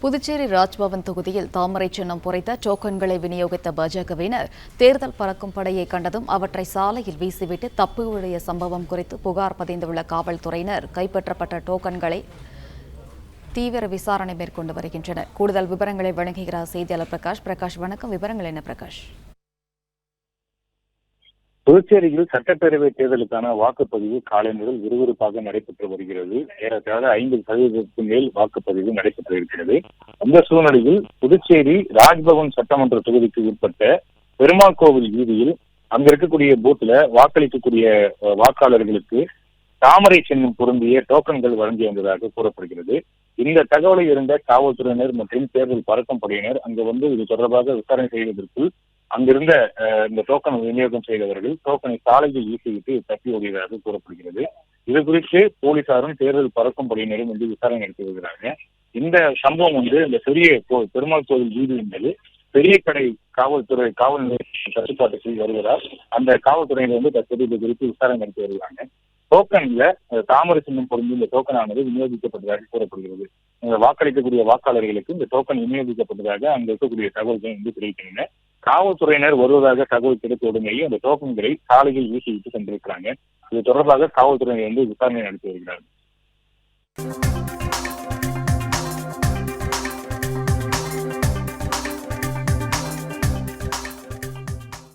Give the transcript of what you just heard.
புதுச்சேரி ராஜ்பவன் தொகுதியில் தாமரை சின்னம் பொறித்த டோக்கன்களை விநியோகித்த பாஜகவினர் தேர்தல் பறக்கும் படையை கண்டதும் அவற்றை சாலையில் வீசிவிட்டு தப்பியோடிய சம்பவம் குறித்து புகார் பதிந்துள்ள காவல்துறையினர் கைப்பற்றப்பட்ட டோக்கன்களை தீவிர விசாரணை மேற்கொண்டு வருகின்றனர். கூடுதல் விவரங்களை வழங்குகிறார் செய்தியாளர் பிரகாஷ். வணக்கம். விவரங்கள் என்ன பிரகாஷ்? புதுச்சேரியில் சட்டப்பேரவை தேர்தலுக்கான வாக்குப்பதிவு காலை முதல் விறுவிறுப்பாக நடைபெற்று வருகிறது. ஏறத்தாழ 50% மேல் வாக்குப்பதிவு நடைபெற்று இருக்கிறது. அந்த சூழ்நிலையில் புதுச்சேரி ராஜ்பவன் சட்டமன்ற தொகுதிக்கு உட்பட்ட பெருமாள் கோவில் வீதியில் அங்க இருக்கக்கூடிய பூத்துல வாக்களிக்கக்கூடிய வாக்காளர்களுக்கு தாமரை சின்னம் பொருந்திய டோக்கன்கள் வழங்கி வந்ததாக கூறப்படுகிறது. இந்த தகவலை இருந்த காவல்துறையினர் மற்றும் தேர்தல் பறக்கும் படையினர் அங்கு இது தொடர்பாக விசாரணை செய்வதற்குள் அங்கிருந்த இந்த டோக்கன் விநியோகம் செய்தவர்கள் டோக்கனை சாலையில் வீசிவிட்டு தப்பி ஓடியதாக கூறப்படுகிறது. இது குறித்து போலீசாரும் தேர்தல் பறக்கும் படையினரும் விசாரணை நடத்தி வருகிறாங்க. இந்த சம்பவம் இந்த பெரிய பெருமாள் கோவில் வீதி என்பது பெரிய கடை காவல் நிலைய கட்டுப்பாட்டுக்கு வருவதால் அந்த காவல்துறையினர் தற்போது இது குறித்து விசாரணை நடத்தி வருகிறாங்க. டோக்கன்ல தாமரை சின்னம் பொருந்தி இந்த டோக்கனானது விநியோகிக்கப்பட்டதாக கூறப்படுகிறது. வாக்களிக்கக்கூடிய வாக்காளர்களுக்கு இந்த டோக்கன் விநியோகிக்கப்பட்டதாக அங்க இருக்கக்கூடிய தகவல்கள் தெரிவிக்கின்றன. காவல்துறையினர் வருவதாக தகவல் கிடைத்த உடனேயே அந்த டோக்கன்களை சாலையில் வீசிவிட்டு சென்றிருக்கிறாங்க. இது தொடர்பாக காவல்துறையினர் விசாரணை நடத்தி வருகிறார்கள்.